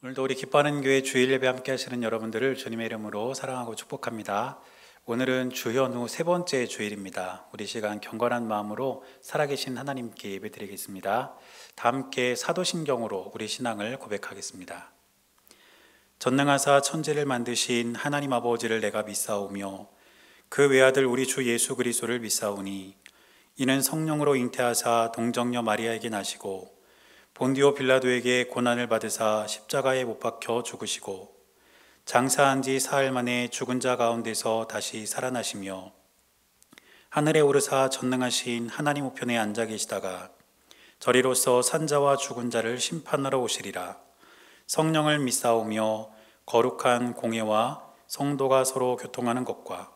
오늘도 우리 기뻐하는 교회 주일 예배 함께 하시는 여러분들을 주님의 이름으로 사랑하고 축복합니다. 오늘은 주현 후 세 번째 주일입니다. 우리 시간 경건한 마음으로 살아계신 하나님께 예배드리겠습니다. 다 함께 사도신경으로 우리 신앙을 고백하겠습니다. 전능하사 천지를 만드신 하나님 아버지를 내가 믿사오며 그 외아들 우리 주 예수 그리스도를 믿사오니 이는 성령으로 잉태하사 동정녀 마리아에게 나시고 본디오 빌라도에게 고난을 받으사 십자가에 못 박혀 죽으시고 장사한 지 사흘 만에 죽은 자 가운데서 다시 살아나시며 하늘에 오르사 전능하신 하나님 우편에 앉아 계시다가 저리로서 산자와 죽은 자를 심판하러 오시리라. 성령을 믿사오며 거룩한 공예와 성도가 서로 교통하는 것과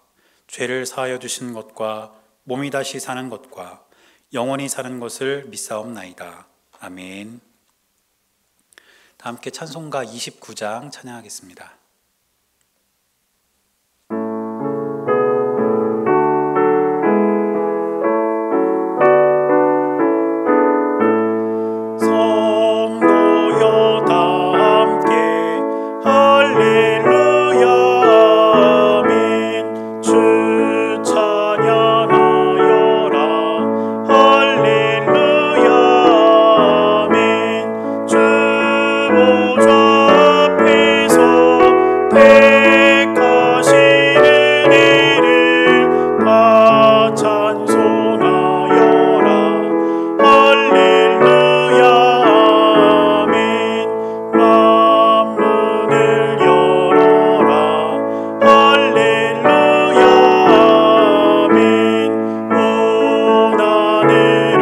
죄를 사하여 주신 것과 몸이 다시 사는 것과 영원히 사는 것을 믿사옵나이다. 아멘. 다 함께 찬송가 29장 찬양하겠습니다. 성도여 다 함께 할렐루야 아멘. 주 찬양하여라 할렐루야 아멘. 주 보좌 앞에서 택하시는 이를 다 찬송하여라 할렐루야 아멘. 만문을 열어라 할렐루야 아멘. 문하늘을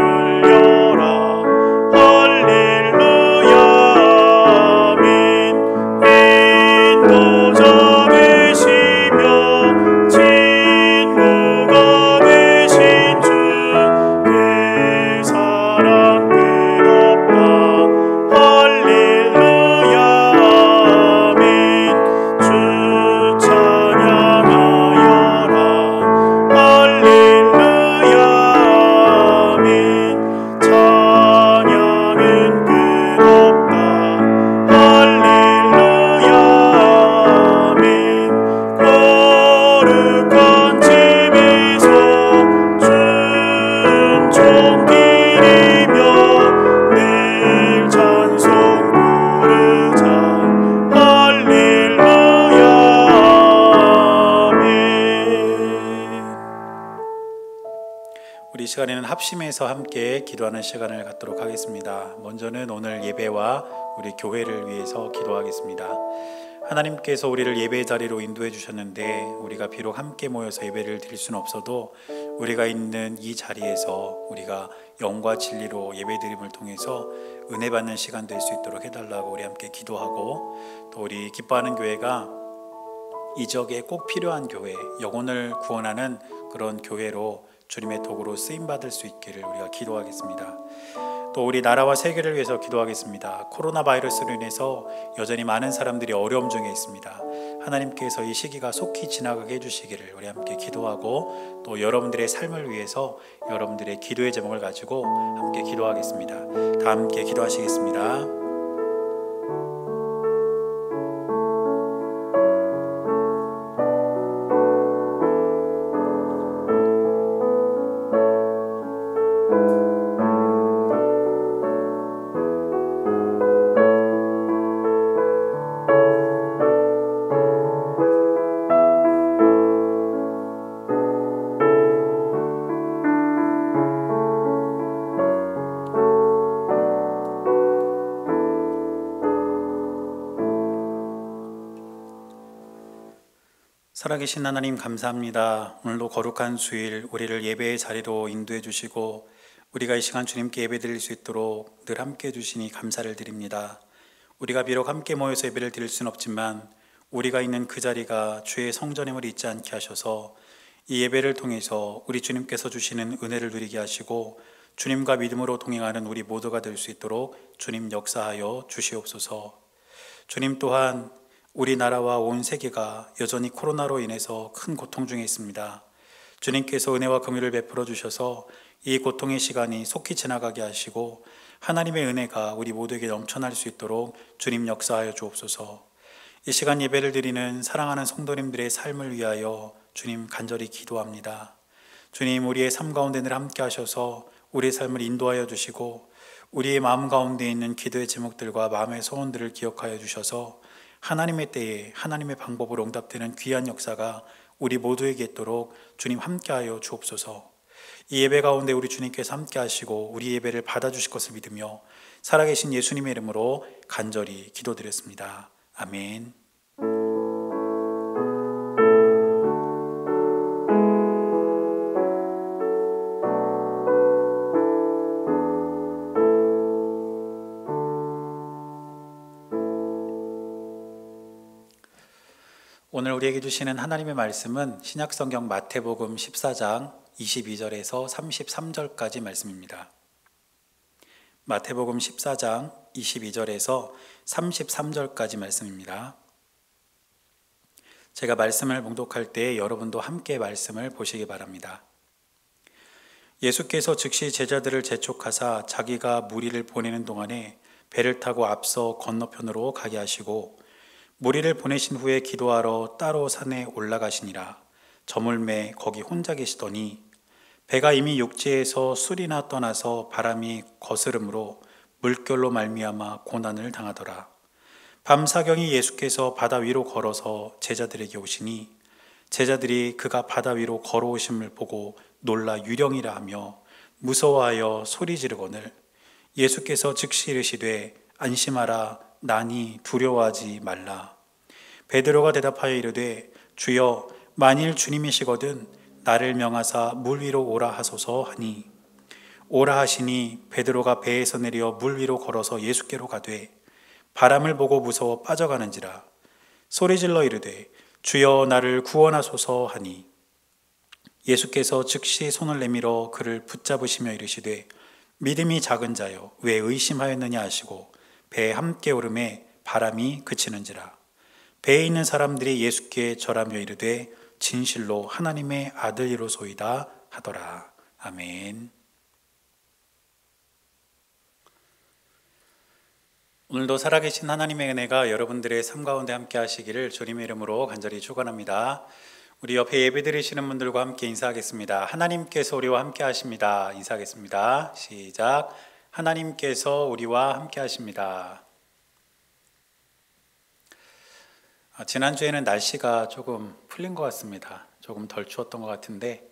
열라 할렐루야 아멘. 인도자 되시며 친구가 되신 주 그 사랑 끝없다 할렐루야 아멘. 주 찬양하여라 할렐루야 아멘. 찬양은 끝없다 할렐루야 아멘. 거룩한 집에서 춘총기리며 늘 찬송 부르자 할렐루야 아멘. 우리 시간에는 합심해서 함께 기도하는 시간을 갖도록 하겠습니다. 먼저는 오늘 예배와 우리 교회를 위해서 기도하겠습니다. 하나님께서 우리를 예배 자리로 인도해 주셨는데 우리가 비록 함께 모여서 예배를 드릴 수는 없어도 우리가 있는 이 자리에서 우리가 영과 진리로 예배 드림을 통해서 은혜 받는 시간 될 수 있도록 해달라고 우리 함께 기도하고, 또 우리 기뻐하는 교회가 이 지역에 꼭 필요한 교회, 영혼을 구원하는 그런 교회로 주님의 도구로 쓰임받을 수 있기를 우리가 기도하겠습니다. 또 우리 나라와 세계를 위해서 기도하겠습니다. 코로나 바이러스로 인해서 여전히 많은 사람들이 어려움 중에 있습니다. 하나님께서 이 시기가 속히 지나가게 해주시기를 우리 함께 기도하고, 또 여러분들의 삶을 위해서 여러분들의 기도의 제목을 가지고 함께 기도하겠습니다. 다 함께 기도하시겠습니다. 살아계신 하나님 감사합니다. 오늘도 거룩한 주일 우리를 예배의 자리로 인도해 주시고 우리가 이 시간 주님께 예배 드릴 수 있도록 늘 함께 해주시니 감사를 드립니다. 우리가 비록 함께 모여서 예배를 드릴 수는 없지만 우리가 있는 그 자리가 주의 성전임을 잊지 않게 하셔서 이 예배를 통해서 우리 주님께서 주시는 은혜를 누리게 하시고 주님과 믿음으로 동행하는 우리 모두가 될 수 있도록 주님 역사하여 주시옵소서. 주님 또한 우리나라와 온 세계가 여전히 코로나로 인해서 큰 고통 중에 있습니다. 주님께서 은혜와 긍휼을 베풀어 주셔서 이 고통의 시간이 속히 지나가게 하시고 하나님의 은혜가 우리 모두에게 넘쳐날 수 있도록 주님 역사하여 주옵소서. 이 시간 예배를 드리는 사랑하는 성도님들의 삶을 위하여 주님 간절히 기도합니다. 주님, 우리의 삶 가운데 늘 함께 하셔서 우리의 삶을 인도하여 주시고 우리의 마음 가운데 있는 기도의 제목들과 마음의 소원들을 기억하여 주셔서 하나님의 때에 하나님의 방법으로 응답되는 귀한 역사가 우리 모두에게 있도록 주님 함께하여 주옵소서. 이 예배 가운데 우리 주님께서 함께 하시고 우리 예배를 받아주실 것을 믿으며 살아계신 예수님의 이름으로 간절히 기도드렸습니다. 아멘. 오늘 우리에게 주시는 하나님의 말씀은 신약성경 마태복음 14장 22절에서 33절까지 말씀입니다. 마태복음 14장 22절에서 33절까지 말씀입니다. 제가 말씀을 봉독할 때 여러분도 함께 말씀을 보시기 바랍니다. 예수께서 즉시 제자들을 재촉하사 자기가 무리를 보내는 동안에 배를 타고 앞서 건너편으로 가게 하시고 무리를 보내신 후에 기도하러 따로 산에 올라가시니라. 저물매 거기 혼자 계시더니 배가 이미 육지에서 술이나 떠나서 바람이 거스름으로 물결로 말미암아 고난을 당하더라. 밤사경이 예수께서 바다 위로 걸어서 제자들에게 오시니 제자들이 그가 바다 위로 걸어오심을 보고 놀라 유령이라 하며 무서워하여 소리 지르거늘 예수께서 즉시 이르시되 안심하라 나니 두려워하지 말라. 베드로가 대답하여 이르되 주여 만일 주님이시거든 나를 명하사 물 위로 오라 하소서 하니 오라 하시니 베드로가 배에서 내려 물 위로 걸어서 예수께로 가되 바람을 보고 무서워 빠져가는지라. 소리질러 이르되 주여 나를 구원하소서 하니 예수께서 즉시 손을 내밀어 그를 붙잡으시며 이르시되 믿음이 작은 자여 왜 의심하였느냐 하시고 배에 함께 오름에 바람이 그치는지라. 배에 있는 사람들이 예수께 절하며 이르되 진실로 하나님의 아들이로소이다 하더라. 아멘. 오늘도 살아계신 하나님의 은혜가 여러분들의 삶 가운데 함께 하시기를 주님의 이름으로 간절히 축원합니다. 우리 옆에 예배 드리시는 분들과 함께 인사하겠습니다. 하나님께서 우리와 함께 하십니다. 인사하겠습니다. 시작. 하나님께서 우리와 함께 하십니다. 지난주에는 날씨가 조금 풀린 것 같습니다. 조금 덜 추웠던 것 같은데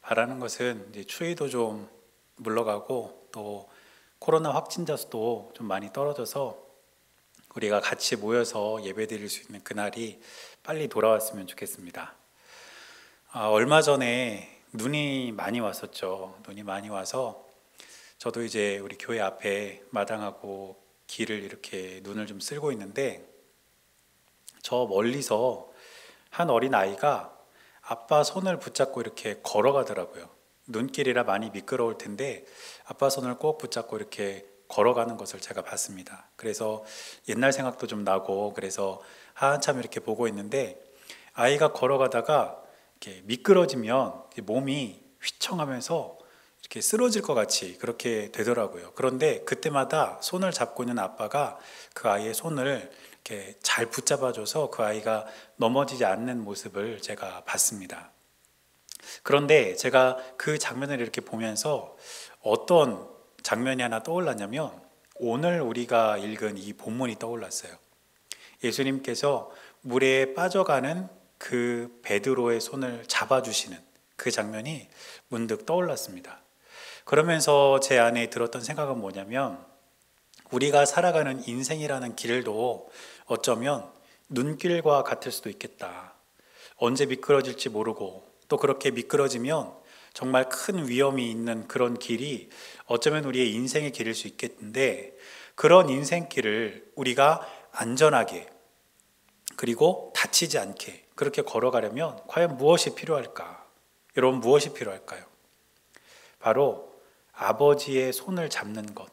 바라는 것은 이제 추위도 좀 물러가고 또 코로나 확진자 수도 좀 많이 떨어져서 우리가 같이 모여서 예배 드릴 수 있는 그날이 빨리 돌아왔으면 좋겠습니다. 얼마 전에 눈이 많이 왔었죠. 눈이 많이 와서 저도 이제 우리 교회 앞에 마당하고 길을 이렇게 눈을 좀 쓸고 있는데 저 멀리서 한 어린 아이가 아빠 손을 붙잡고 이렇게 걸어가더라고요. 눈길이라 많이 미끄러울 텐데 아빠 손을 꼭 붙잡고 이렇게 걸어가는 것을 제가 봤습니다. 그래서 옛날 생각도 좀 나고 그래서 한참 이렇게 보고 있는데 아이가 걸어가다가 이렇게 미끄러지면 몸이 휘청하면서 이렇게 쓰러질 것 같이 그렇게 되더라고요. 그런데 그때마다 손을 잡고 있는 아빠가 그 아이의 손을 이렇게 잘 붙잡아줘서 그 아이가 넘어지지 않는 모습을 제가 봤습니다. 그런데 제가 그 장면을 이렇게 보면서 어떤 장면이 하나 떠올랐냐면 오늘 우리가 읽은 이 본문이 떠올랐어요. 예수님께서 물에 빠져가는 그 베드로의 손을 잡아주시는 그 장면이 문득 떠올랐습니다. 그러면서 제 안에 들었던 생각은 뭐냐면 우리가 살아가는 인생이라는 길도 어쩌면 눈길과 같을 수도 있겠다. 언제 미끄러질지 모르고 또 그렇게 미끄러지면 정말 큰 위험이 있는 그런 길이 어쩌면 우리의 인생의 길일 수 있겠는데 그런 인생길을 우리가 안전하게 그리고 다치지 않게 그렇게 걸어가려면 과연 무엇이 필요할까? 여러분 무엇이 필요할까요? 바로 아버지의 손을 잡는 것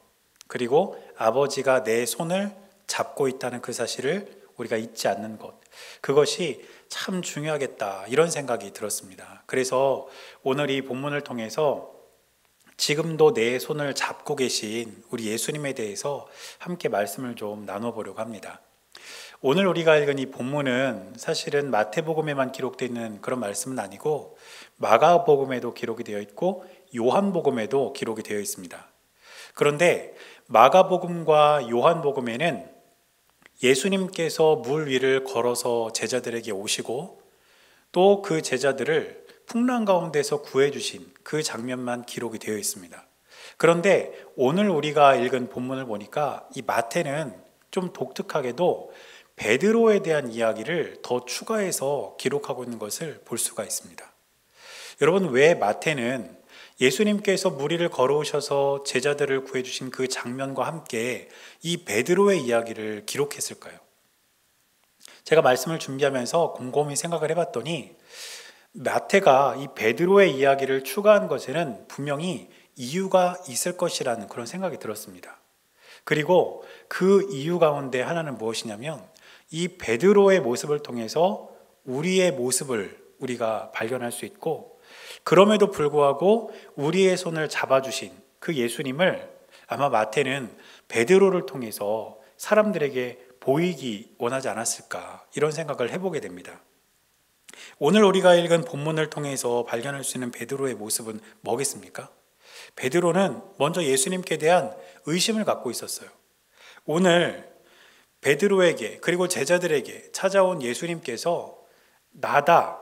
그리고 아버지가 내 손을 잡고 있다는 그 사실을 우리가 잊지 않는 것, 그것이 참 중요하겠다, 이런 생각이 들었습니다. 그래서 오늘 이 본문을 통해서 지금도 내 손을 잡고 계신 우리 예수님에 대해서 함께 말씀을 좀 나눠보려고 합니다. 오늘 우리가 읽은 이 본문은 사실은 마태복음에만 기록되어 있는 그런 말씀은 아니고 마가복음에도 기록이 되어 있고 요한복음에도 기록이 되어 있습니다. 그런데 마가복음과 요한복음에는 예수님께서 물 위를 걸어서 제자들에게 오시고 또 그 제자들을 풍랑 가운데서 구해주신 그 장면만 기록이 되어 있습니다. 그런데 오늘 우리가 읽은 본문을 보니까 이 마태는 좀 독특하게도 베드로에 대한 이야기를 더 추가해서 기록하고 있는 것을 볼 수가 있습니다. 여러분, 왜 마태는 예수님께서 물 위를 걸어오셔서 제자들을 구해주신 그 장면과 함께 이 베드로의 이야기를 기록했을까요? 제가 말씀을 준비하면서 곰곰이 생각을 해봤더니 마태가 이 베드로의 이야기를 추가한 것에는 분명히 이유가 있을 것이라는 그런 생각이 들었습니다. 그리고 그 이유 가운데 하나는 무엇이냐면 이 베드로의 모습을 통해서 우리의 모습을 우리가 발견할 수 있고, 그럼에도 불구하고 우리의 손을 잡아주신 그 예수님을 아마 마태는 베드로를 통해서 사람들에게 보이기 원하지 않았을까, 이런 생각을 해보게 됩니다. 오늘 우리가 읽은 본문을 통해서 발견할 수 있는 베드로의 모습은 뭐겠습니까? 베드로는 먼저 예수님께 대한 의심을 갖고 있었어요. 오늘 베드로에게 그리고 제자들에게 찾아온 예수님께서 나다,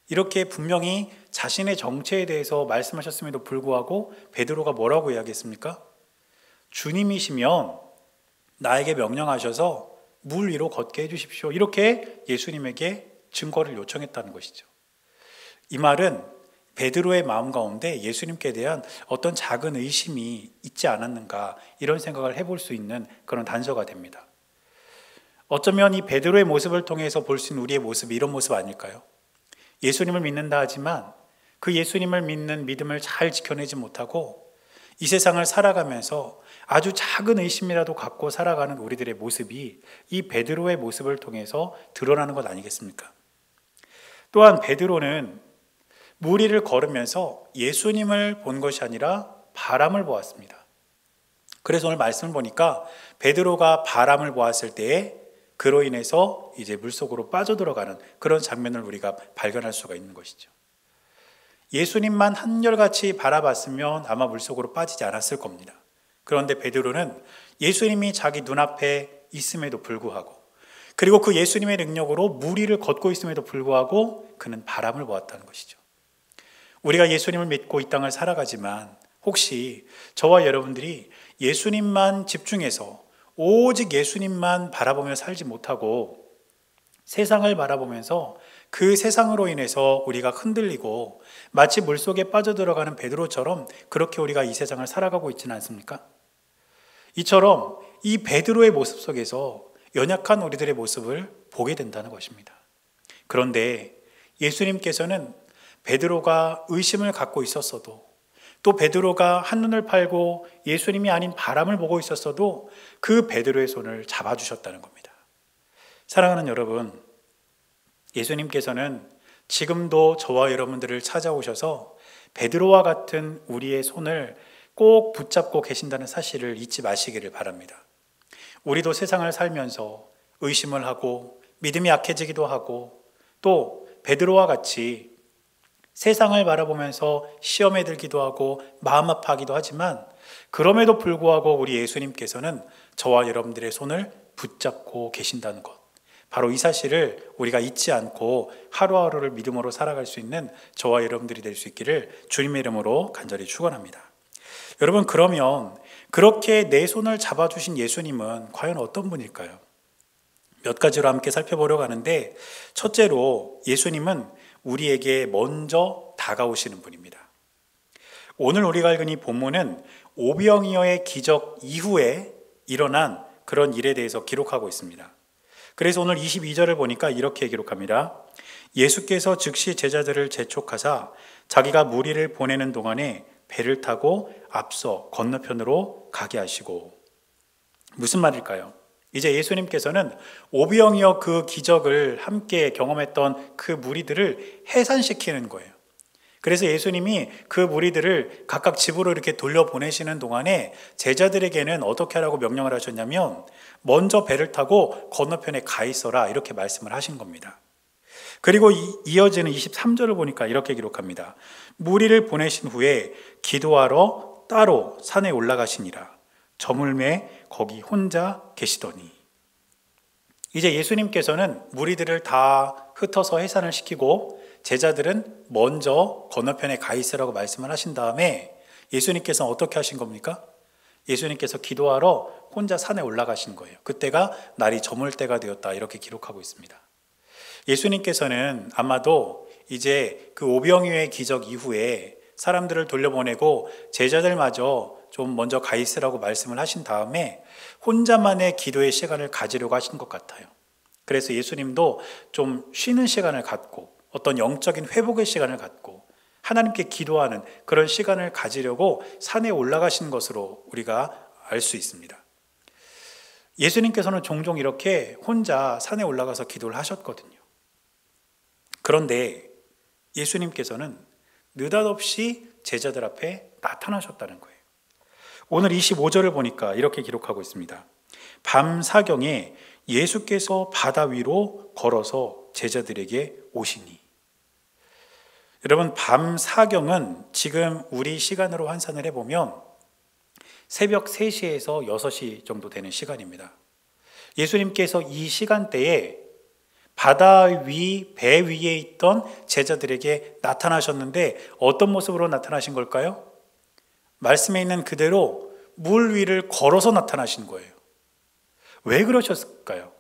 이렇게 분명히 자신의 정체에 대해서 말씀하셨음에도 불구하고 베드로가 뭐라고 이야기했습니까? 주님이시면 나에게 명령하셔서 물 위로 걷게 해주십시오, 이렇게 예수님에게 증거를 요청했다는 것이죠. 이 말은 베드로의 마음 가운데 예수님께 대한 어떤 작은 의심이 있지 않았는가, 이런 생각을 해볼 수 있는 그런 단서가 됩니다. 어쩌면 이 베드로의 모습을 통해서 볼 수 있는 우리의 모습이 이런 모습 아닐까요? 예수님을 믿는다 하지만 그 예수님을 믿는 믿음을 잘 지켜내지 못하고 이 세상을 살아가면서 아주 작은 의심이라도 갖고 살아가는 우리들의 모습이 이 베드로의 모습을 통해서 드러나는 것 아니겠습니까? 또한 베드로는 물 위를 걸으면서 예수님을 본 것이 아니라 바람을 보았습니다. 그래서 오늘 말씀을 보니까 베드로가 바람을 보았을 때에 그로 인해서 이제 물속으로 빠져들어가는 그런 장면을 우리가 발견할 수가 있는 것이죠. 예수님만 한결같이 바라봤으면 아마 물속으로 빠지지 않았을 겁니다. 그런데 베드로는 예수님이 자기 눈앞에 있음에도 불구하고, 그리고 그 예수님의 능력으로 물 위를 걷고 있음에도 불구하고 그는 바람을 보았다는 것이죠. 우리가 예수님을 믿고 이 땅을 살아가지만 혹시 저와 여러분들이 예수님만 집중해서 오직 예수님만 바라보며 살지 못하고 세상을 바라보면서 그 세상으로 인해서 우리가 흔들리고 마치 물속에 빠져들어가는 베드로처럼 그렇게 우리가 이 세상을 살아가고 있지는 않습니까? 이처럼 이 베드로의 모습 속에서 연약한 우리들의 모습을 보게 된다는 것입니다. 그런데 예수님께서는 베드로가 의심을 갖고 있었어도, 또 베드로가 한눈을 팔고 예수님이 아닌 바람을 보고 있었어도 그 베드로의 손을 잡아주셨다는 겁니다. 사랑하는 여러분, 예수님께서는 지금도 저와 여러분들을 찾아오셔서 베드로와 같은 우리의 손을 꼭 붙잡고 계신다는 사실을 잊지 마시기를 바랍니다. 우리도 세상을 살면서 의심을 하고 믿음이 약해지기도 하고 또 베드로와 같이 세상을 바라보면서 시험에 들기도 하고 마음 아파하기도 하지만 그럼에도 불구하고 우리 예수님께서는 저와 여러분들의 손을 붙잡고 계신다는 것, 바로 이 사실을 우리가 잊지 않고 하루하루를 믿음으로 살아갈 수 있는 저와 여러분들이 될 수 있기를 주님의 이름으로 간절히 축원합니다. 여러분, 그러면 그렇게 내 손을 잡아주신 예수님은 과연 어떤 분일까요? 몇 가지로 함께 살펴보려고 하는데, 첫째로 예수님은 우리에게 먼저 다가오시는 분입니다. 오늘 우리가 읽은 이 본문은 오병이어의 기적 이후에 일어난 그런 일에 대해서 기록하고 있습니다. 그래서 오늘 22절을 보니까 이렇게 기록합니다. 예수께서 즉시 제자들을 재촉하사 자기가 무리를 보내는 동안에 배를 타고 앞서 건너편으로 가게 하시고. 무슨 말일까요? 이제 예수님께서는 오병이어 그 기적을 함께 경험했던 그 무리들을 해산시키는 거예요. 그래서 예수님이 그 무리들을 각각 집으로 이렇게 돌려보내시는 동안에 제자들에게는 어떻게 하라고 명령을 하셨냐면 먼저 배를 타고 건너편에 가 있어라 이렇게 말씀을 하신 겁니다. 그리고 이어지는 23절을 보니까 이렇게 기록합니다. 무리를 보내신 후에 기도하러 따로 산에 올라가시니라. 저물매 거기 혼자 계시더니. 이제 예수님께서는 무리들을 다 흩어서 해산을 시키고 제자들은 먼저 건너편에 가 있으라고 말씀을 하신 다음에 예수님께서는 어떻게 하신 겁니까? 예수님께서 기도하러 혼자 산에 올라가신 거예요. 그때가 날이 저물 때가 되었다 이렇게 기록하고 있습니다. 예수님께서는 아마도 이제 그 오병이어의 기적 이후에 사람들을 돌려보내고 제자들마저 좀 먼저 가 있으라고 말씀을 하신 다음에 혼자만의 기도의 시간을 가지려고 하신 것 같아요. 그래서 예수님도 좀 쉬는 시간을 갖고 어떤 영적인 회복의 시간을 갖고 하나님께 기도하는 그런 시간을 가지려고 산에 올라가신 것으로 우리가 알 수 있습니다. 예수님께서는 종종 이렇게 혼자 산에 올라가서 기도를 하셨거든요. 그런데 예수님께서는 느닷없이 제자들 앞에 나타나셨다는 거예요. 오늘 25절을 보니까 이렇게 기록하고 있습니다. 밤 사경에 예수께서 바다 위로 걸어서 제자들에게 오시니. 여러분, 밤 사경은 지금 우리 시간으로 환산을 해보면 새벽 3시에서 6시 정도 되는 시간입니다. 예수님께서 이 시간대에 바다 위, 배 위에 있던 제자들에게 나타나셨는데 어떤 모습으로 나타나신 걸까요? 말씀에 있는 그대로 물 위를 걸어서 나타나신 거예요. 왜 그러셨을까요?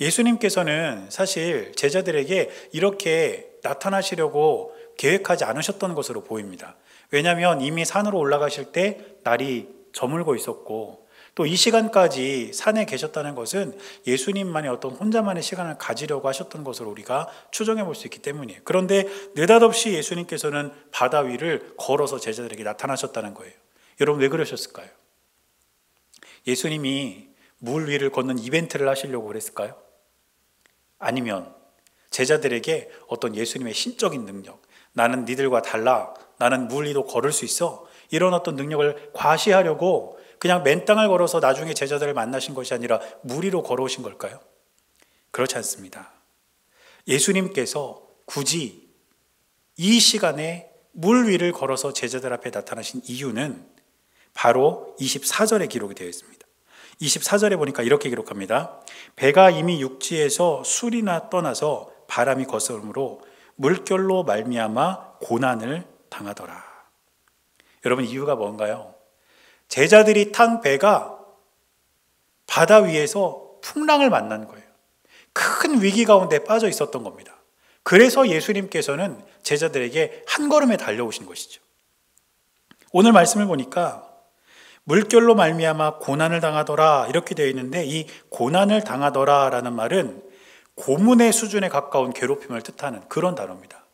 예수님께서는 사실 제자들에게 이렇게 나타나시려고 계획하지 않으셨던 것으로 보입니다. 왜냐하면 이미 산으로 올라가실 때 날이 저물고 있었고 또 이 시간까지 산에 계셨다는 것은 예수님만의 어떤 혼자만의 시간을 가지려고 하셨던 것으로 우리가 추정해 볼 수 있기 때문이에요. 그런데 느닷없이 예수님께서는 바다 위를 걸어서 제자들에게 나타나셨다는 거예요. 여러분, 왜 그러셨을까요? 예수님이 물 위를 걷는 이벤트를 하시려고 그랬을까요? 아니면 제자들에게 어떤 예수님의 신적인 능력, 나는 니들과 달라, 나는 물 위도 걸을 수 있어, 이런 어떤 능력을 과시하려고 그냥 맨 땅을 걸어서 나중에 제자들을 만나신 것이 아니라 물 위로 걸어오신 걸까요? 그렇지 않습니다. 예수님께서 굳이 이 시간에 물 위를 걸어서 제자들 앞에 나타나신 이유는 바로 24절에 기록이 되어 있습니다. 24절에 보니까 이렇게 기록합니다. 배가 이미 육지에서 술이나 떠나서 바람이 거스름으로 물결로 말미암아 고난을 당하더라. 여러분, 이유가 뭔가요? 제자들이 탄 배가 바다 위에서 풍랑을 만난 거예요. 큰 위기 가운데 빠져 있었던 겁니다. 그래서 예수님께서는 제자들에게 한 걸음에 달려오신 것이죠. 오늘 말씀을 보니까 물결로 말미암아 고난을 당하더라 이렇게 되어 있는데, 이 고난을 당하더라라는 말은 고문의 수준에 가까운 괴롭힘을 뜻하는 그런 단어입니다.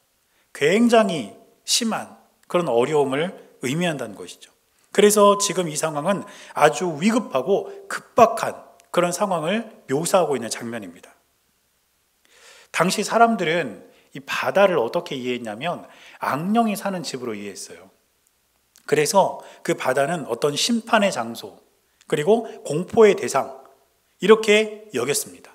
굉장히 심한 그런 어려움을 의미한다는 것이죠. 그래서 지금 이 상황은 아주 위급하고 급박한 그런 상황을 묘사하고 있는 장면입니다. 당시 사람들은 이 바다를 어떻게 이해했냐면 악령이 사는 집으로 이해했어요. 그래서 그 바다는 어떤 심판의 장소, 그리고 공포의 대상, 이렇게 여겼습니다.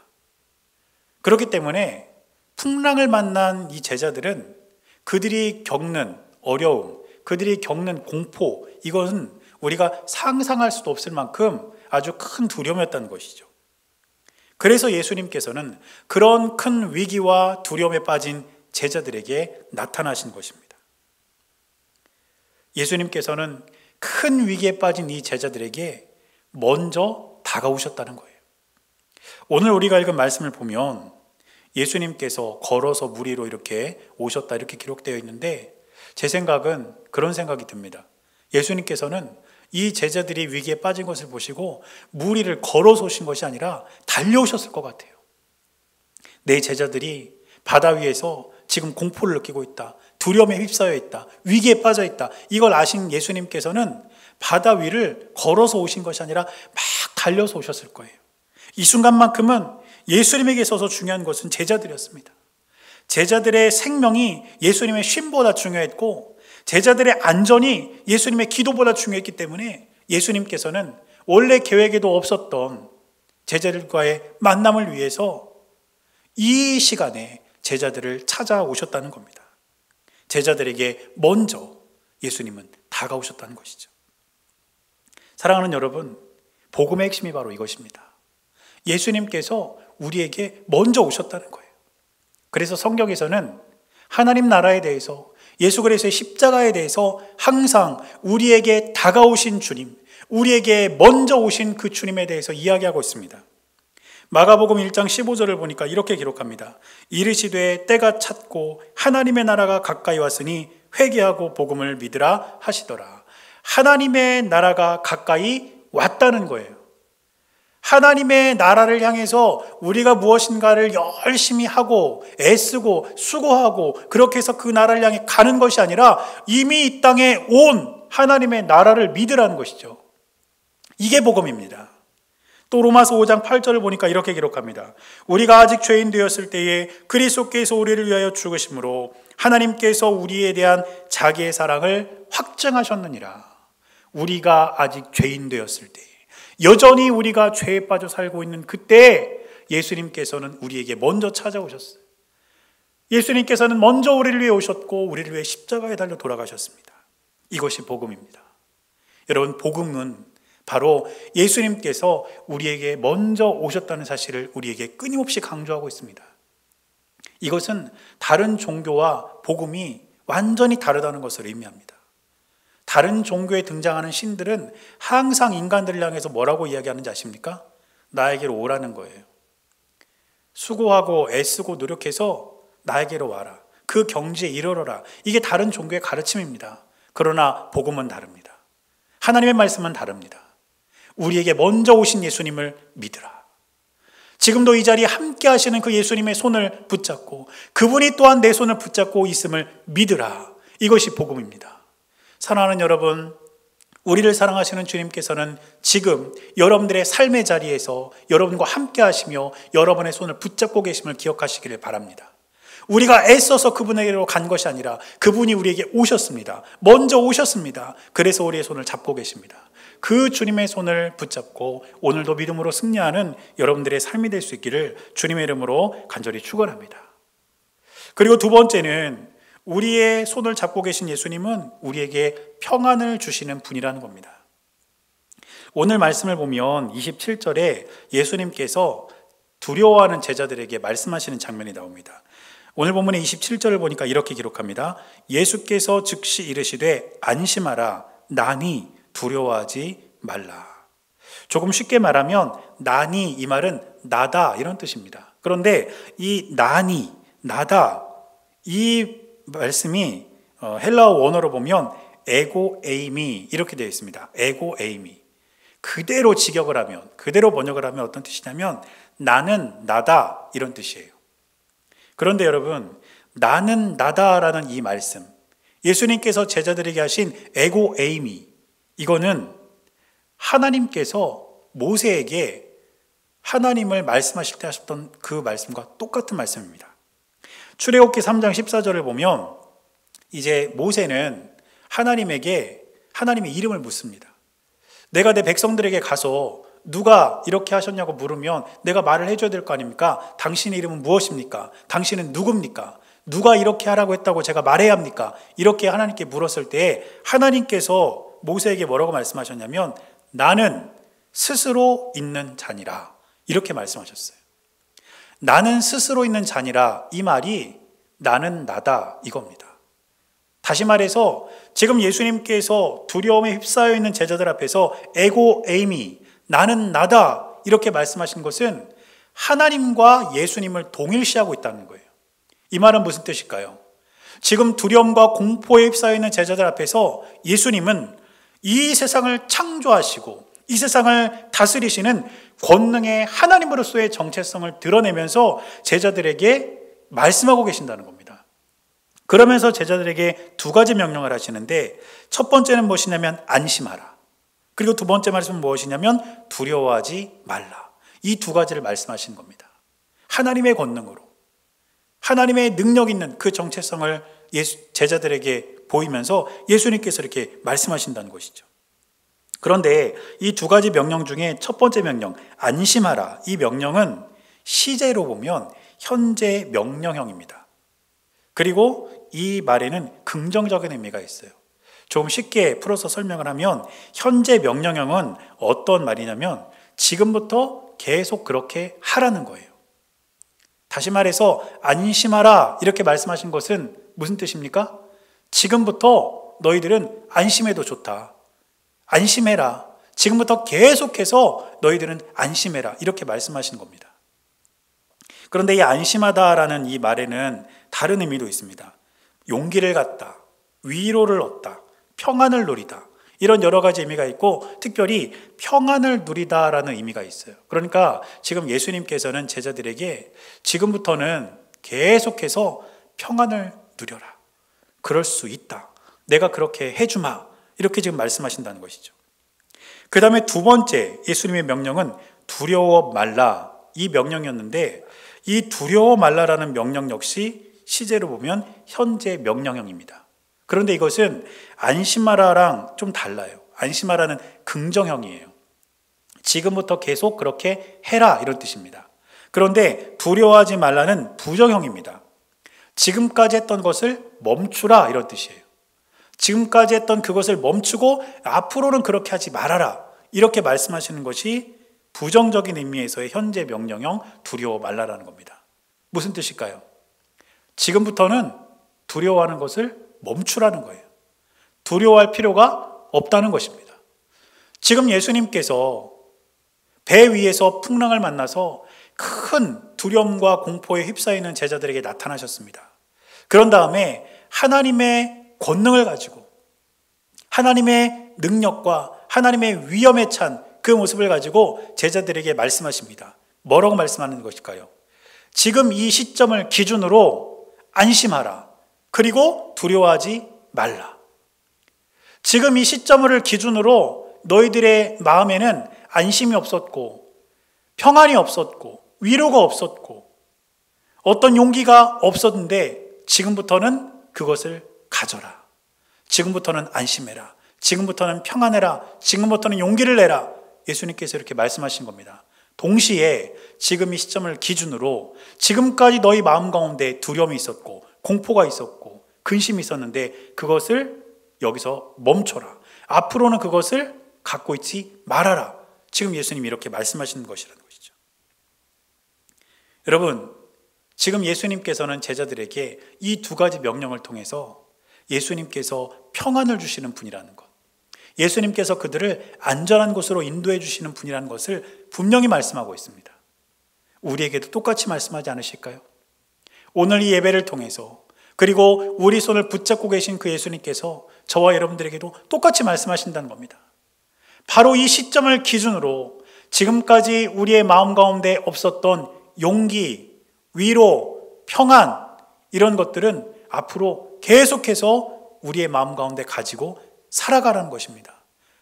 그렇기 때문에 풍랑을 만난 이 제자들은 그들이 겪는 어려움, 그들이 겪는 공포, 이것은 우리가 상상할 수도 없을 만큼 아주 큰 두려움이었다는 것이죠. 그래서 예수님께서는 그런 큰 위기와 두려움에 빠진 제자들에게 나타나신 것입니다. 예수님께서는 큰 위기에 빠진 이 제자들에게 먼저 다가오셨다는 거예요. 오늘 우리가 읽은 말씀을 보면 예수님께서 걸어서 물 위로 이렇게 오셨다 이렇게 기록되어 있는데, 제 생각은 그런 생각이 듭니다. 예수님께서는 이 제자들이 위기에 빠진 것을 보시고 물 위를 걸어서 오신 것이 아니라 달려오셨을 것 같아요. 내 제자들이 바다 위에서 지금 공포를 느끼고 있다, 두려움에 휩싸여 있다, 위기에 빠져 있다, 이걸 아신 예수님께서는 바다 위를 걸어서 오신 것이 아니라 막 달려서 오셨을 거예요. 이 순간만큼은 예수님에게 있어서 중요한 것은 제자들이었습니다. 제자들의 생명이 예수님의 쉼보다 중요했고 제자들의 안전이 예수님의 기도보다 중요했기 때문에 예수님께서는 원래 계획에도 없었던 제자들과의 만남을 위해서 이 시간에 제자들을 찾아오셨다는 겁니다. 제자들에게 먼저 예수님은 다가오셨다는 것이죠. 사랑하는 여러분, 복음의 핵심이 바로 이것입니다. 예수님께서 우리에게 먼저 오셨다는 거예요. 그래서 성경에서는 하나님 나라에 대해서, 예수 그리스도의 십자가에 대해서 항상 우리에게 다가오신 주님, 우리에게 먼저 오신 그 주님에 대해서 이야기하고 있습니다. 마가복음 1장 15절을 보니까 이렇게 기록합니다. 이르시되 때가 찼고 하나님의 나라가 가까이 왔으니 회개하고 복음을 믿으라 하시더라. 하나님의 나라가 가까이 왔다는 거예요. 하나님의 나라를 향해서 우리가 무엇인가를 열심히 하고 애쓰고 수고하고 그렇게 해서 그 나라를 향해 가는 것이 아니라 이미 이 땅에 온 하나님의 나라를 믿으라는 것이죠. 이게 복음입니다. 또 로마서 5장 8절을 보니까 이렇게 기록합니다. 우리가 아직 죄인 되었을 때에 그리스도께서 우리를 위하여 죽으심으로 하나님께서 우리에 대한 자기의 사랑을 확증하셨느니라. 우리가 아직 죄인 되었을 때, 여전히 우리가 죄에 빠져 살고 있는 그때 예수님께서는 우리에게 먼저 찾아오셨어요. 예수님께서는 먼저 우리를 위해 오셨고 우리를 위해 십자가에 달려 돌아가셨습니다. 이것이 복음입니다. 여러분, 복음은 바로 예수님께서 우리에게 먼저 오셨다는 사실을 우리에게 끊임없이 강조하고 있습니다. 이것은 다른 종교와 복음이 완전히 다르다는 것을 의미합니다. 다른 종교에 등장하는 신들은 항상 인간들을 향해서 뭐라고 이야기하는지 아십니까? 나에게로 오라는 거예요. 수고하고 애쓰고 노력해서 나에게로 와라. 그 경지에 이르러라. 이게 다른 종교의 가르침입니다. 그러나 복음은 다릅니다. 하나님의 말씀은 다릅니다. 우리에게 먼저 오신 예수님을 믿으라. 지금도 이 자리에 함께 하시는 그 예수님의 손을 붙잡고 그분이 또한 내 손을 붙잡고 있음을 믿으라. 이것이 복음입니다. 사랑하는 여러분, 우리를 사랑하시는 주님께서는 지금 여러분들의 삶의 자리에서 여러분과 함께 하시며 여러분의 손을 붙잡고 계심을 기억하시기를 바랍니다. 우리가 애써서 그분에게로 간 것이 아니라 그분이 우리에게 오셨습니다. 먼저 오셨습니다. 그래서 우리의 손을 잡고 계십니다. 그 주님의 손을 붙잡고 오늘도 믿음으로 승리하는 여러분들의 삶이 될 수 있기를 주님의 이름으로 간절히 축원합니다. 그리고 두 번째는 우리의 손을 잡고 계신 예수님은 우리에게 평안을 주시는 분이라는 겁니다. 오늘 말씀을 보면 27절에 예수님께서 두려워하는 제자들에게 말씀하시는 장면이 나옵니다. 오늘 본문의 27절을 보니까 이렇게 기록합니다. 예수께서 즉시 이르시되 안심하라. 나니 두려워하지 말라. 조금 쉽게 말하면 나니, 이 말은 나다, 이런 뜻입니다. 그런데 이 나니, 나다, 이 말씀이 헬라어 원어로 보면 에고 에이미 이렇게 되어 있습니다. 에고 에이미. 그대로 직역을 하면, 그대로 번역을 하면 어떤 뜻이냐면 나는 나다, 이런 뜻이에요. 그런데 여러분, 나는 나다라는 이 말씀, 예수님께서 제자들에게 하신 에고 에이미, 이거는 하나님께서 모세에게 하나님을 말씀하실 때 하셨던 그 말씀과 똑같은 말씀입니다. 출애굽기 3장 14절을 보면 이제 모세는 하나님에게 하나님의 이름을 묻습니다. 내가 내 백성들에게 가서 누가 이렇게 하셨냐고 물으면 내가 말을 해줘야 될 거 아닙니까? 당신의 이름은 무엇입니까? 당신은 누굽니까? 누가 이렇게 하라고 했다고 제가 말해야 합니까? 이렇게 하나님께 물었을 때 하나님께서 모세에게 뭐라고 말씀하셨냐면 나는 스스로 있는 자니라, 이렇게 말씀하셨어요. 나는 스스로 있는 자니라, 이 말이 나는 나다, 이겁니다. 다시 말해서 지금 예수님께서 두려움에 휩싸여 있는 제자들 앞에서 에고 에이미, 나는 나다, 이렇게 말씀하신 것은 하나님과 예수님을 동일시하고 있다는 거예요. 이 말은 무슨 뜻일까요? 지금 두려움과 공포에 휩싸여 있는 제자들 앞에서 예수님은 이 세상을 창조하시고 이 세상을 다스리시는 권능의 하나님으로서의 정체성을 드러내면서 제자들에게 말씀하고 계신다는 겁니다. 그러면서 제자들에게 두 가지 명령을 하시는데 첫 번째는 무엇이냐면 안심하라. 그리고 두 번째 말씀은 무엇이냐면 두려워하지 말라. 이 두 가지를 말씀하시는 겁니다. 하나님의 권능으로, 하나님의 능력 있는 그 정체성을 제자들에게 보이면서 예수님께서 이렇게 말씀하신다는 것이죠. 그런데 이 두 가지 명령 중에 첫 번째 명령, 안심하라. 이 명령은 시제로 보면 현재 명령형입니다. 그리고 이 말에는 긍정적인 의미가 있어요. 좀 쉽게 풀어서 설명을 하면 현재 명령형은 어떤 말이냐면 지금부터 계속 그렇게 하라는 거예요. 다시 말해서 안심하라 이렇게 말씀하신 것은 무슨 뜻입니까? 지금부터 너희들은 안심해도 좋다. 안심해라. 지금부터 계속해서 너희들은 안심해라. 이렇게 말씀하신 겁니다. 그런데 이 안심하다라는 이 말에는 다른 의미도 있습니다. 용기를 갖다, 위로를 얻다, 평안을 누리다. 이런 여러 가지 의미가 있고 특별히 평안을 누리다라는 의미가 있어요. 그러니까 지금 예수님께서는 제자들에게 지금부터는 계속해서 평안을 누려라. 그럴 수 있다. 내가 그렇게 해주마. 이렇게 지금 말씀하신다는 것이죠. 그 다음에 두 번째 예수님의 명령은 두려워 말라. 이 명령이었는데 이 두려워 말라라는 명령 역시 시제로 보면 현재 명령형입니다. 그런데 이것은 안심하라랑 좀 달라요. 안심하라는 긍정형이에요. 지금부터 계속 그렇게 해라 이런 뜻입니다. 그런데 두려워하지 말라는 부정형입니다. 지금까지 했던 것을 멈추라 이런 뜻이에요. 지금까지 했던 그것을 멈추고 앞으로는 그렇게 하지 말아라 이렇게 말씀하시는 것이 부정적인 의미에서의 현재 명령형 두려워 말라라는 겁니다. 무슨 뜻일까요? 지금부터는 두려워하는 것을 멈추라는 거예요. 두려워할 필요가 없다는 것입니다. 지금 예수님께서 배 위에서 풍랑을 만나서 큰 두려움과 공포에 휩싸이는 제자들에게 나타나셨습니다. 그런 다음에 하나님의 권능을 가지고 하나님의 능력과 하나님의 위엄에 찬 그 모습을 가지고 제자들에게 말씀하십니다. 뭐라고 말씀하는 것일까요? 지금 이 시점을 기준으로 안심하라. 그리고 두려워하지 말라. 지금 이 시점을 기준으로 너희들의 마음에는 안심이 없었고 평안이 없었고 위로가 없었고 어떤 용기가 없었는데 지금부터는 그것을 가져라. 지금부터는 안심해라. 지금부터는 평안해라. 지금부터는 용기를 내라. 예수님께서 이렇게 말씀하신 겁니다. 동시에 지금 이 시점을 기준으로 지금까지 너희 마음 가운데 두려움이 있었고 공포가 있었고 근심이 있었는데 그것을 여기서 멈춰라. 앞으로는 그것을 갖고 있지 말아라. 지금 예수님이 이렇게 말씀하시는 것이라는 것이죠. 여러분, 지금 예수님께서는 제자들에게 이 두 가지 명령을 통해서 예수님께서 평안을 주시는 분이라는 것, 예수님께서 그들을 안전한 곳으로 인도해 주시는 분이라는 것을 분명히 말씀하고 있습니다. 우리에게도 똑같이 말씀하지 않으실까요? 오늘 이 예배를 통해서 그리고 우리 손을 붙잡고 계신 그 예수님께서 저와 여러분들에게도 똑같이 말씀하신다는 겁니다. 바로 이 시점을 기준으로 지금까지 우리의 마음 가운데 없었던 용기, 위로, 평안 이런 것들은 앞으로 계속해서 우리의 마음 가운데 가지고 살아가라는 것입니다.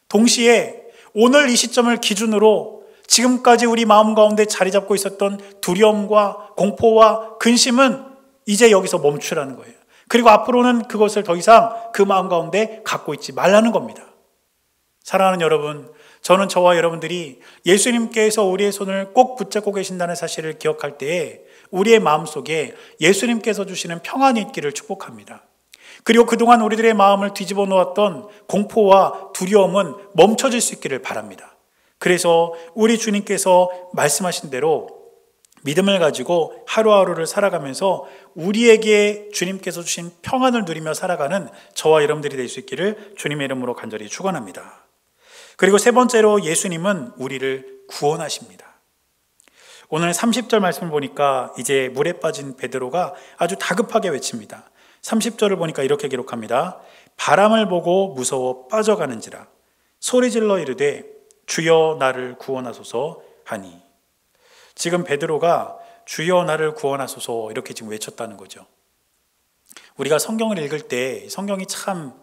동시에 오늘 이 시점을 기준으로 지금까지 우리 마음 가운데 자리 잡고 있었던 두려움과 공포와 근심은 이제 여기서 멈추라는 거예요. 그리고 앞으로는 그것을 더 이상 그 마음 가운데 갖고 있지 말라는 겁니다. 사랑하는 여러분, 저는 저와 여러분들이 예수님께서 우리의 손을 꼭 붙잡고 계신다는 사실을 기억할 때에 우리의 마음속에 예수님께서 주시는 평안이 있기를 축복합니다. 그리고 그동안 우리들의 마음을 뒤집어 놓았던 공포와 두려움은 멈춰질 수 있기를 바랍니다. 그래서 우리 주님께서 말씀하신 대로 믿음을 가지고 하루하루를 살아가면서 우리에게 주님께서 주신 평안을 누리며 살아가는 저와 여러분들이 될 수 있기를 주님의 이름으로 간절히 축원합니다. 그리고 세 번째로 예수님은 우리를 구원하십니다. 오늘 30절 말씀을 보니까 이제 물에 빠진 베드로가 아주 다급하게 외칩니다. 30절을 보니까 이렇게 기록합니다. 바람을 보고 무서워 빠져가는지라 소리질러 이르되 주여 나를 구원하소서 하니. 지금 베드로가 주여 나를 구원하소서 이렇게 지금 외쳤다는 거죠. 우리가 성경을 읽을 때 성경이 참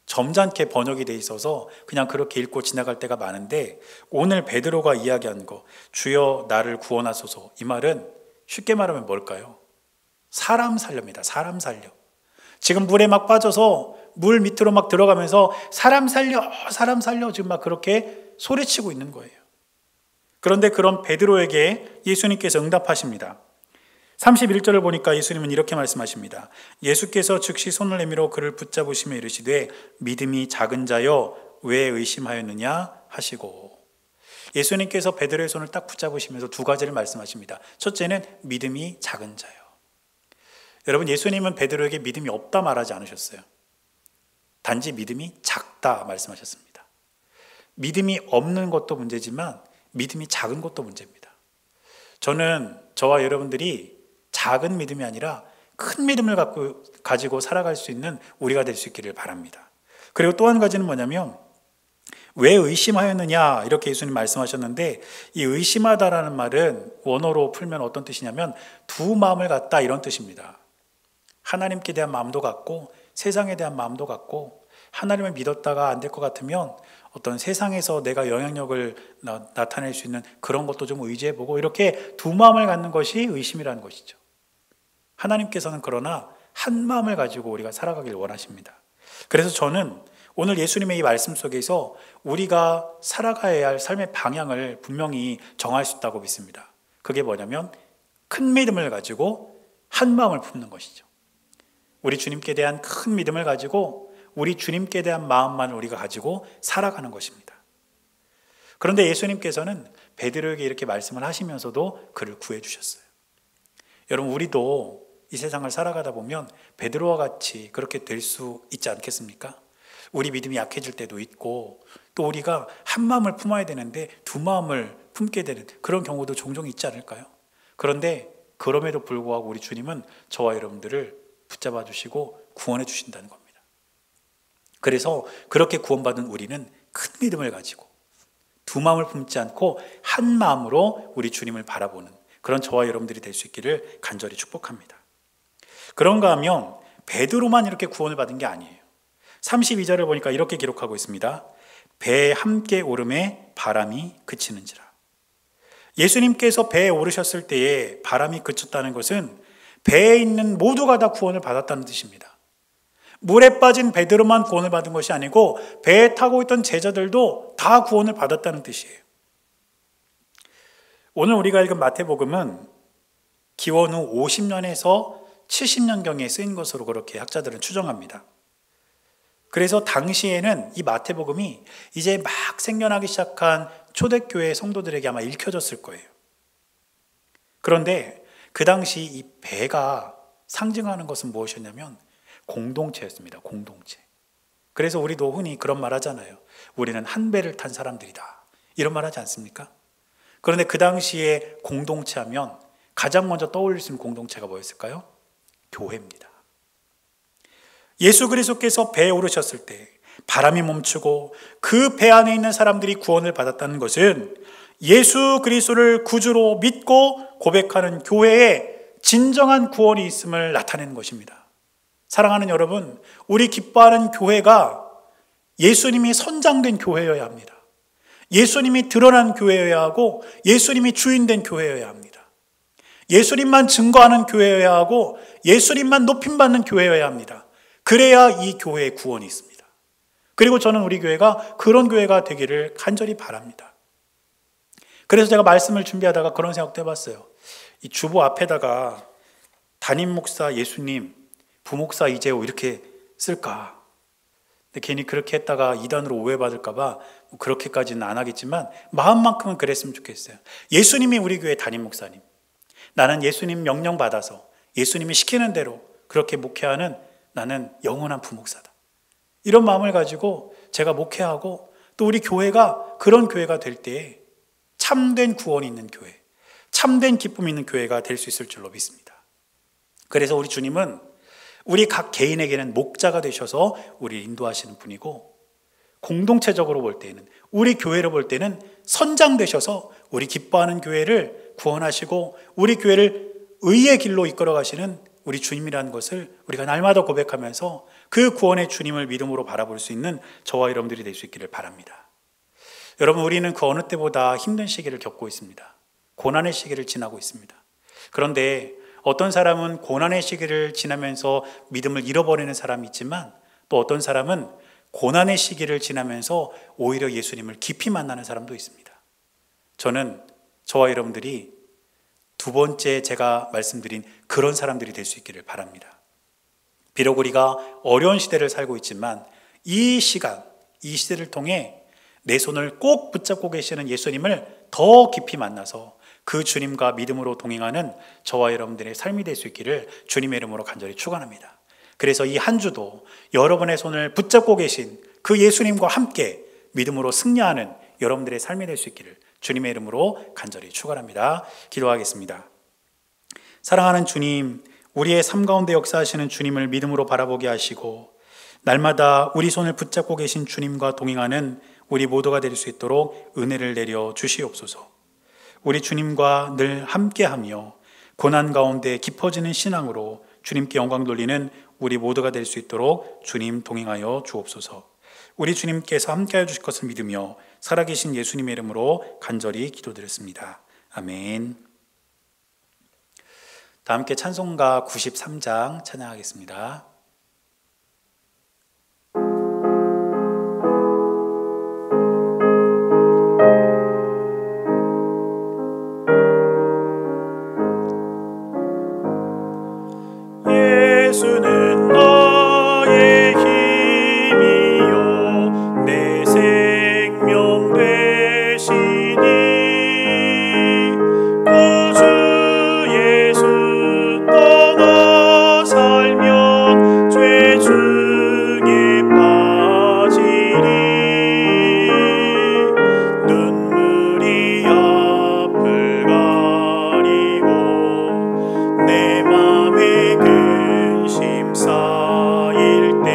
점잖게 번역이 돼 있어서 그냥 그렇게 읽고 지나갈 때가 많은데, 오늘 베드로가 이야기한 거, 주여 나를 구원하소서, 이 말은 쉽게 말하면 뭘까요? 사람 살려입니다. 사람 살려. 지금 물에 막 빠져서 물 밑으로 막 들어가면서 사람 살려, 사람 살려, 지금 막 그렇게 소리치고 있는 거예요. 그런데 그런 베드로에게 예수님께서 응답하십니다. 31절을 보니까 예수님은 이렇게 말씀하십니다. 예수께서 즉시 손을 내밀어 그를 붙잡으시며 이르시되 믿음이 작은 자여 왜 의심하였느냐 하시고, 예수님께서 베드로의 손을 딱 붙잡으시면서 두 가지를 말씀하십니다. 첫째는 믿음이 작은 자요. 여러분, 예수님은 베드로에게 믿음이 없다 말하지 않으셨어요. 단지 믿음이 작다 말씀하셨습니다. 믿음이 없는 것도 문제지만 믿음이 작은 것도 문제입니다. 저는 저와 여러분들이 작은 믿음이 아니라 큰 믿음을 가지고 살아갈 수 있는 우리가 될 수 있기를 바랍니다. 그리고 또 한 가지는 뭐냐면, 왜 의심하였느냐 이렇게 예수님 말씀하셨는데, 이 의심하다라는 말은 원어로 풀면 어떤 뜻이냐면 두 마음을 갖다, 이런 뜻입니다. 하나님께 대한 마음도 갖고 세상에 대한 마음도 갖고, 하나님을 믿었다가 안 될 것 같으면 어떤 세상에서 내가 영향력을 나타낼 수 있는 그런 것도 좀 의지해보고, 이렇게 두 마음을 갖는 것이 의심이라는 것이죠. 하나님께서는 그러나 한 마음을 가지고 우리가 살아가길 원하십니다. 그래서 저는 오늘 예수님의 이 말씀 속에서 우리가 살아가야 할 삶의 방향을 분명히 정할 수 있다고 믿습니다. 그게 뭐냐면 큰 믿음을 가지고 한 마음을 품는 것이죠. 우리 주님께 대한 큰 믿음을 가지고 우리 주님께 대한 마음만 우리가 가지고 살아가는 것입니다. 그런데 예수님께서는 베드로에게 이렇게 말씀을 하시면서도 그를 구해 주셨어요. 여러분, 우리도 이 세상을 살아가다 보면 베드로와 같이 그렇게 될 수 있지 않겠습니까? 우리 믿음이 약해질 때도 있고, 또 우리가 한 마음을 품어야 되는데 두 마음을 품게 되는 그런 경우도 종종 있지 않을까요? 그런데 그럼에도 불구하고 우리 주님은 저와 여러분들을 붙잡아 주시고 구원해 주신다는 겁니다. 그래서 그렇게 구원받은 우리는 큰 믿음을 가지고 두 마음을 품지 않고 한 마음으로 우리 주님을 바라보는 그런 저와 여러분들이 될 수 있기를 간절히 축복합니다. 그런가 하면 베드로만 이렇게 구원을 받은 게 아니에요. 32절을 보니까 이렇게 기록하고 있습니다. 배에 함께 오름에 바람이 그치는지라. 예수님께서 배에 오르셨을 때에 바람이 그쳤다는 것은 배에 있는 모두가 다 구원을 받았다는 뜻입니다. 물에 빠진 베드로만 구원을 받은 것이 아니고 배에 타고 있던 제자들도 다 구원을 받았다는 뜻이에요. 오늘 우리가 읽은 마태복음은 기원 후 50년에서 70년경에 쓰인 것으로 그렇게 학자들은 추정합니다. 그래서 당시에는 이 마태복음이 이제 막 생겨나기 시작한 초대교회 성도들에게 아마 읽혀졌을 거예요. 그런데 그 당시 이 배가 상징하는 것은 무엇이었냐면 공동체였습니다. 공동체. 그래서 우리도 흔히 그런 말 하잖아요. 우리는 한 배를 탄 사람들이다, 이런 말 하지 않습니까? 그런데 그 당시에 공동체 하면 가장 먼저 떠올릴 수 있는 공동체가 뭐였을까요? 교회입니다. 예수 그리스도께서 배에 오르셨을 때 바람이 멈추고 그 배 안에 있는 사람들이 구원을 받았다는 것은 예수 그리스도를 구주로 믿고 고백하는 교회에 진정한 구원이 있음을 나타내는 것입니다. 사랑하는 여러분, 우리 기뻐하는 교회가 예수님이 선장된 교회여야 합니다. 예수님이 드러난 교회여야 하고 예수님이 주인된 교회여야 합니다. 예수님만 증거하는 교회여야 하고 예수님만 높임받는 교회여야 합니다. 그래야 이 교회에 구원이 있습니다. 그리고 저는 우리 교회가 그런 교회가 되기를 간절히 바랍니다. 그래서 제가 말씀을 준비하다가 그런 생각도 해봤어요. 이 주보 앞에다가 담임 목사 예수님, 부목사 이재호 이렇게 쓸까? 근데 괜히 그렇게 했다가 이단으로 오해받을까봐 그렇게까지는 안 하겠지만 마음만큼은 그랬으면 좋겠어요. 예수님이 우리 교회 담임 목사님, 나는 예수님 명령 받아서 예수님이 시키는 대로 그렇게 목회하는 나는 영원한 부목사다, 이런 마음을 가지고 제가 목회하고 또 우리 교회가 그런 교회가 될 때에 참된 구원이 있는 교회, 참된 기쁨이 있는 교회가 될 수 있을 줄로 믿습니다. 그래서 우리 주님은 우리 각 개인에게는 목자가 되셔서 우리를 인도하시는 분이고, 공동체적으로 볼 때는, 우리 교회로 볼 때는 선장 되셔서 우리 기뻐하는 교회를 구원하시고 우리 교회를 의의 길로 이끌어 가시는 우리 주님이라는 것을 우리가 날마다 고백하면서 그 구원의 주님을 믿음으로 바라볼 수 있는 저와 여러분들이 될 수 있기를 바랍니다. 여러분, 우리는 그 어느 때보다 힘든 시기를 겪고 있습니다. 고난의 시기를 지나고 있습니다. 그런데 어떤 사람은 고난의 시기를 지나면서 믿음을 잃어버리는 사람이 있지만, 또 어떤 사람은 고난의 시기를 지나면서 오히려 예수님을 깊이 만나는 사람도 있습니다. 저는 저와 여러분들이 두 번째 제가 말씀드린 그런 사람들이 될 수 있기를 바랍니다. 비록 우리가 어려운 시대를 살고 있지만 이 시간, 이 시대를 통해 내 손을 꼭 붙잡고 계시는 예수님을 더 깊이 만나서 그 주님과 믿음으로 동행하는 저와 여러분들의 삶이 될 수 있기를 주님의 이름으로 간절히 축원합니다. 그래서 이 한 주도 여러분의 손을 붙잡고 계신 그 예수님과 함께 믿음으로 승리하는 여러분들의 삶이 될 수 있기를 주님의 이름으로 간절히 축원합니다. 기도하겠습니다. 사랑하는 주님, 우리의 삶 가운데 역사하시는 주님을 믿음으로 바라보게 하시고 날마다 우리 손을 붙잡고 계신 주님과 동행하는 우리 모두가 될 수 있도록 은혜를 내려 주시옵소서. 우리 주님과 늘 함께하며 고난 가운데 깊어지는 신앙으로 주님께 영광 돌리는 우리 모두가 될 수 있도록 주님 동행하여 주옵소서. 우리 주님께서 함께하여 주실 것을 믿으며 살아계신 예수님의 이름으로 간절히 기도드렸습니다. 아멘. 다 함께 찬송가 93장 찬양하겠습니다. 예수는 너의 힘이요 내 생명 되시니 구주 예수 떠나 살면 죄 중에 빠지리 눈물이 앞을 가리고 내 맘에 근심 쌓일 때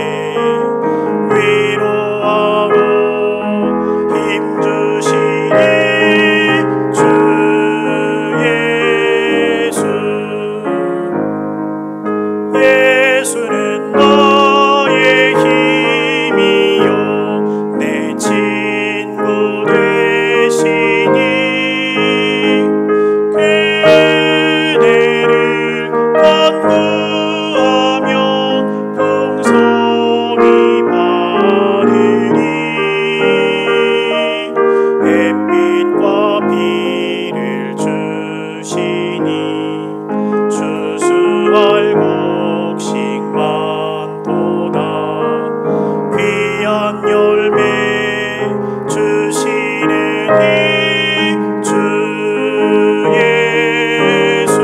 위로하고 힘 주시니 주 예수. 예수는 너의 힘이요 내 친구 되시니 그대를 간구하면 풍성히 받으리 햇빛과 비를 주시니 추수할 곡식만 도다 귀한 열매 주시는 이 주 예수.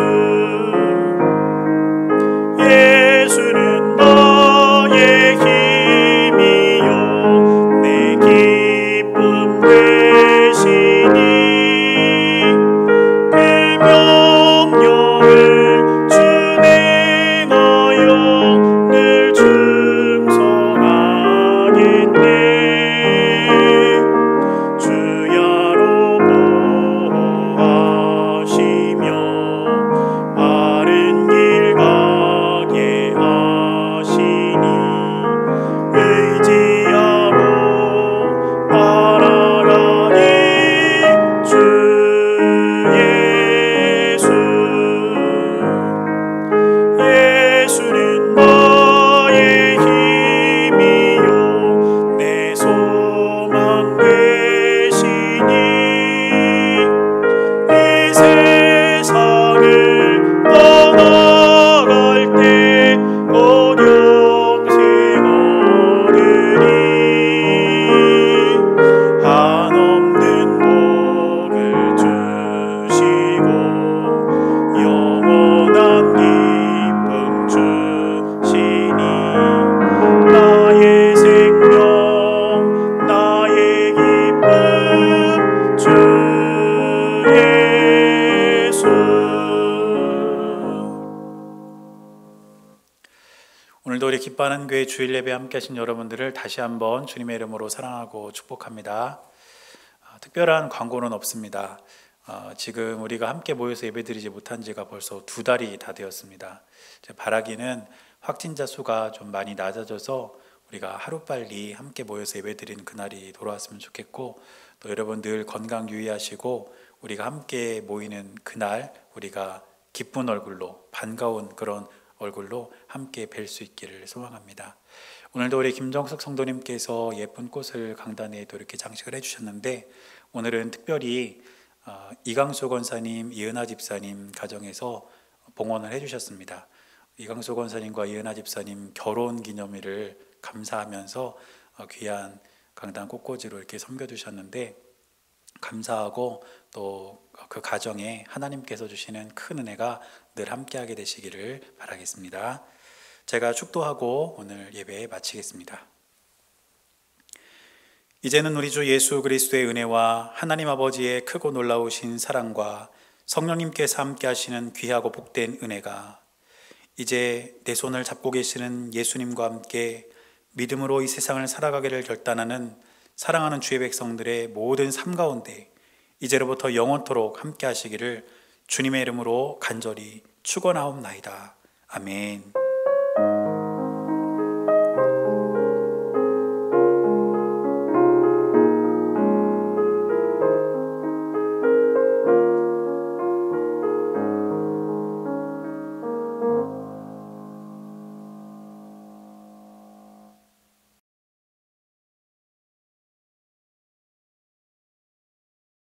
예수는 너의 힘이요 내 기쁨 되시니 그 명령을 준행하여 늘 충성하겠네 주야로 보호하시며 바른 길 가게 하시니 의지하고 따라가니 주 예수. 예수는 너의 힘이요 내 소망 되시니 이 세상을 떠나갈 때 곧 영생 얻으리 한없는 복을 주시고 영원한 기쁨 주시니 나의 생명 나의 기쁨 주 예수. 오늘도 우리 기뻐하는 교회 주일 예배 함께 하신 여러분들을 다시 한번 주님의 이름으로 사랑하고 축복합니다. 특별한 광고는 없습니다. 지금 우리가 함께 모여서 예배드리지 못한 지가 벌써 2달이 다 되었습니다. 제 바라기는 확진자 수가 좀 많이 낮아져서 우리가 하루빨리 함께 모여서 예배드리는 그날이 돌아왔으면 좋겠고, 또 여러분 늘 건강 유의하시고 우리가 함께 모이는 그날 우리가 기쁜 얼굴로, 반가운 그런 얼굴로 함께 뵐 수 있기를 소망합니다. 오늘도 우리 김정숙 성도님께서 예쁜 꽃을 강단에 또 이렇게 장식을 해주셨는데, 오늘은 특별히 이강수 권사님, 이은하 집사님 가정에서 봉헌을 해주셨습니다. 이강수 권사님과 이은하 집사님 결혼 기념일을 감사하면서 귀한 강단 꽃꽂이로 이렇게 섬겨주셨는데, 감사하고 또 그 가정에 하나님께서 주시는 큰 은혜가 늘 함께하게 되시기를 바라겠습니다. 제가 축도하고 오늘 예배 마치겠습니다. 이제는 우리 주 예수 그리스도의 은혜와 하나님 아버지의 크고 놀라우신 사랑과 성령님께서 함께 하시는 귀하고 복된 은혜가 이제 내 손을 잡고 계시는 예수님과 함께 믿음으로 이 세상을 살아가기를 결단하는 사랑하는 주의 백성들의 모든 삶 가운데 이제로부터 영원토록 함께 하시기를 주님의 이름으로 간절히 축원하옵나이다. 아멘.